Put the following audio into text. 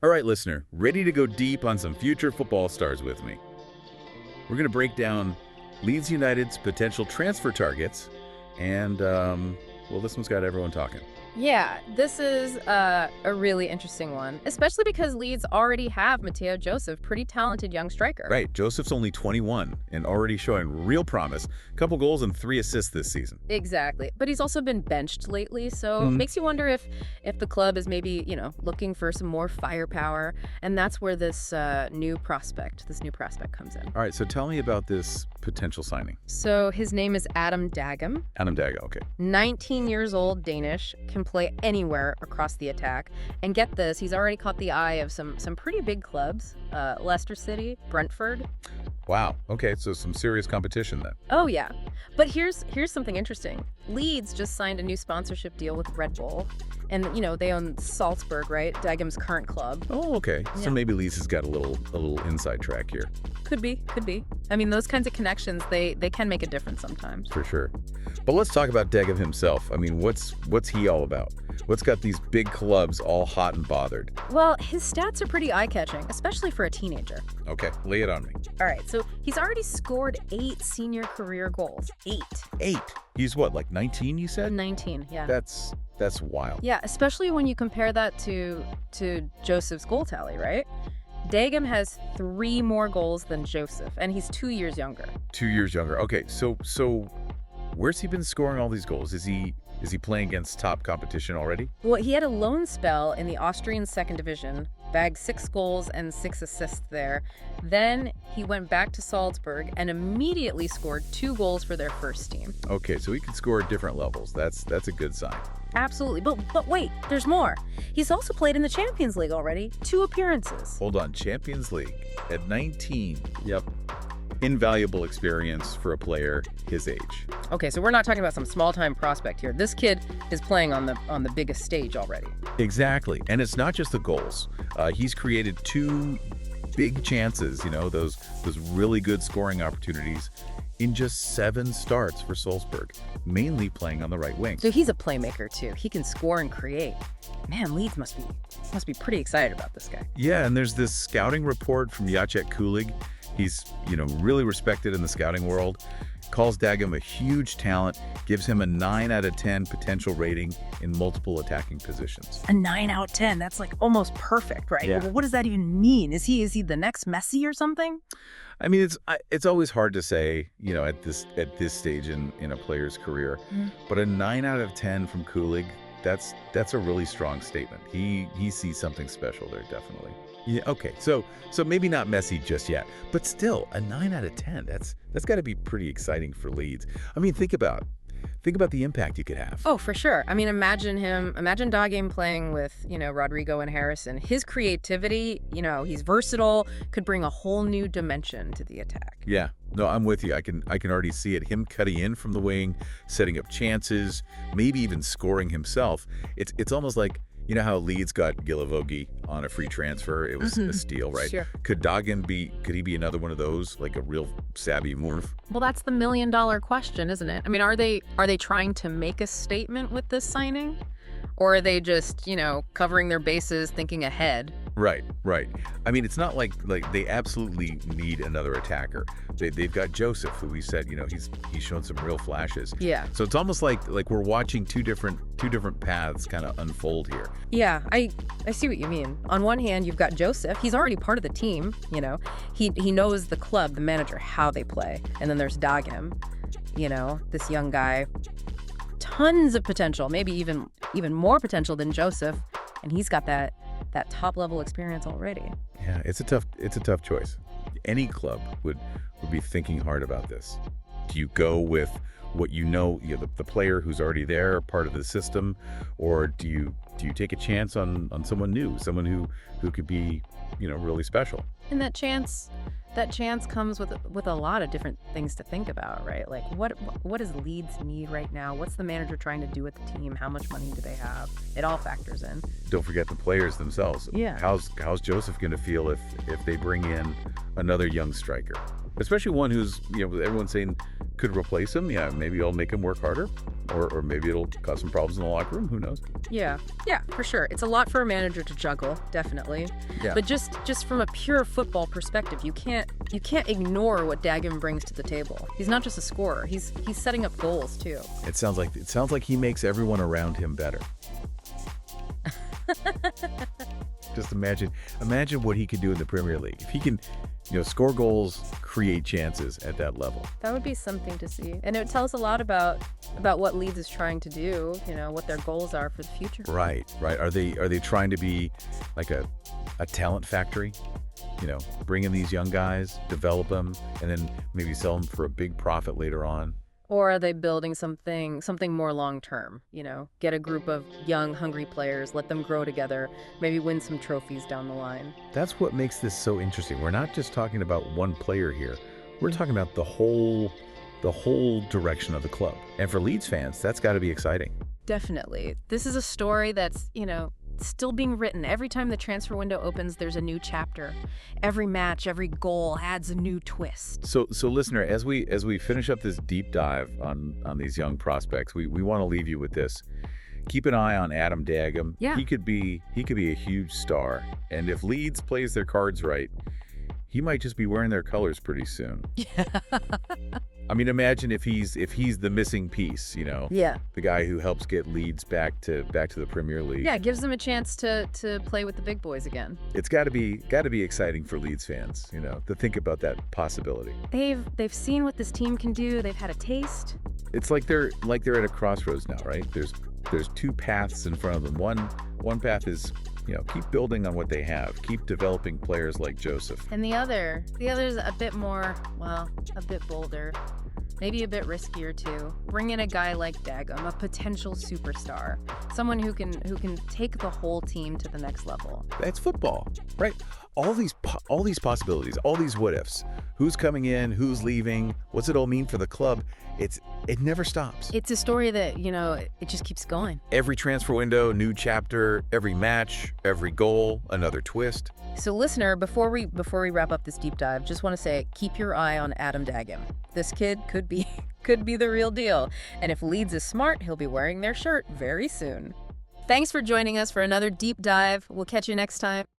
All right, listener, ready to go deep on some future football stars with me? We're going to break down Leeds United's potential transfer targets, and, well, this one's got everyone talking. Yeah, this is a really interesting one, especially because Leeds already have Mateo Joseph, pretty talented young striker. Right, Joseph's only 21 and already showing real promise. Couple goals and 3 assists this season. Exactly. But he's also been benched lately, so it Mhm. makes you wonder if the club is maybe, looking for some more firepower, and that's where this new prospect comes in. All right, so tell me about this potential signing. So his name is Adam Dagum, Adam Daga, okay. 19 years old, Danish, can play anywhere across the attack. And get this, he's already caught the eye of some pretty big clubs, Leicester City, Brentford. Wow, okay, so some serious competition then. Oh yeah, but here's something interesting. Leeds just signed a new sponsorship deal with Red Bull, and they own Salzburg, right? Dagum's current club. Oh, okay. So Yeah. maybe Leeds has got a little inside track here. Could be. I mean, those kinds of connections, they can make a difference sometimes. For sure. But let's talk about Degum himself. I mean, what's he all about? What's got these big clubs all hot and bothered? Well, his stats are pretty eye-catching, especially for a teenager. Okay, lay it on me. All right, so he's already scored 8 senior career goals. 8. 8. He's what, like 19, you said? 19, yeah. That's wild. Yeah, especially when you compare that to Joseph's goal tally, right? Dagum has 3 more goals than Joseph, and he's 2 years younger. 2 years younger. Okay, so where's he been scoring all these goals? Is he playing against top competition already? Well, he had a loan spell in the Austrian second division, bagged 6 goals and 6 assists there. Then he went back to Salzburg and immediately scored 2 goals for their first team. Okay, so he can score at different levels. That's a good sign. Absolutely. But wait, there's more. He's also played in the Champions League already. 2 appearances. Hold on, Champions League at 19. Yep. Invaluable experience for a player his age. Okay, so we're not talking about some small-time prospect here. This kid is playing on the biggest stage already. Exactly. And it's not just the goals. He's created 2 big chances, those really good scoring opportunities in just 7 starts for Salzburg, mainly playing on the right wing. So he's a playmaker too. He can score and create. Man, Leeds must be pretty excited about this guy. Yeah, and there's this scouting report from Jacek Kulig. He's, really respected in the scouting world. Calls Dagum a huge talent, gives him a 9 out of 10 potential rating in multiple attacking positions. A 9 out of 10. That's like almost perfect, right? Yeah. Well, what does that even mean? Is he the next Messi or something? I mean, it's always hard to say, at this stage in a player's career, but a 9 out of 10 from Kulig, that's a really strong statement. He sees something special there, definitely. Yeah, okay. So maybe not Messi just yet, but still a 9 out of 10. That's got to be pretty exciting for Leeds. I mean, think about the impact you could have. Oh, for sure. I mean, imagine Dagum playing with, Rodrigo and Harrison. His creativity, he's versatile, could bring a whole new dimension to the attack. Yeah. No, I'm with you. I can already see it. Him cutting in from the wing, setting up chances, maybe even scoring himself. It's almost like, how Leeds got Gilavogi on a free transfer? It was a steal, right? Sure. Could he be another one of those, like a real savvy move? Well, that's the million-dollar question, isn't it? I mean, are they trying to make a statement with this signing? Or are they just, covering their bases, thinking ahead? Right. I mean, it's not like they absolutely need another attacker. They've got Joseph, who we said, he's shown some real flashes. Yeah. So it's almost like we're watching two different paths kind of unfold here. Yeah, I see what you mean. On one hand, you've got Joseph. He's already part of the team, He knows the club, the manager, how they play. And then there's Dagum, this young guy. Tons of potential, maybe even more potential than Joseph, and he's got that top level experience already. Yeah, it's a tough choice. Any club would be thinking hard about this. Do you go with what the player who's already there, part of the system, or do you take a chance on someone new, someone who could be, really special? And that chance comes with a lot of different things to think about, right? Like what does Leeds need right now? What's the manager trying to do with the team? How much money do they have? It all factors in. Don't forget the players themselves. Yeah. How's Joseph going to feel if they bring in another young striker, especially one who's everyone's saying could replace him? Yeah, maybe I'll make him work harder. or maybe it'll cause some problems in the locker room. Who knows? Yeah, for sure. It's a lot for a manager to juggle, definitely. Yeah. But just from a pure football perspective, you can't ignore what Dagenham brings to the table. He's not just a scorer. He's setting up goals too. It sounds like he makes everyone around him better. Just imagine what he could do in the Premier League. If he can, score goals, create chances at that level. That would be something to see. And it would tell us a lot about what Leeds is trying to do, what their goals are for the future. Right. Are they trying to be like a talent factory? Bring in these young guys, develop them, and then maybe sell them for a big profit later on. Or are they building something more long-term, Get a group of young, hungry players, let them grow together, maybe win some trophies down the line. That's what makes this so interesting. We're not just talking about one player here. We're talking about the whole direction of the club. And for Leeds fans, that's got to be exciting. Definitely. This is a story that's, still being written. Every time the transfer window opens, there's a new chapter. Every match, every goal adds a new twist. So listener, as we finish up this deep dive on these young prospects, we want to leave you with this. Keep an eye on Adam Dagenham. Yeah. He could be a huge star. And if Leeds plays their cards right, he might just be wearing their colors pretty soon. Yeah. I mean, imagine if he's the missing piece, Yeah. the guy who helps get Leeds back to the Premier League. Yeah, it gives them a chance to play with the big boys again. It's got to be exciting for Leeds fans, to think about that possibility. They've seen what this team can do. They've had a taste. It's like they're at a crossroads now, right? There's two paths in front of them. One path is, keep building on what they have, keep developing players like Joseph. And the other's a bit more, a bit bolder, maybe a bit riskier too. Bring in a guy like Dagenham, a potential superstar, someone who can take the whole team to the next level. That's football, right? All these possibilities, all these what ifs. Who's coming in? Who's leaving? What's it all mean for the club? It never stops. It's a story that, it just keeps going. Every transfer window, new chapter. Every match, every goal, another twist. So listener, before we wrap up this deep dive, just want to say, keep your eye on Adam Dagenham. This kid could be the real deal. And if Leeds is smart, he'll be wearing their shirt very soon. Thanks for joining us for another deep dive. We'll catch you next time.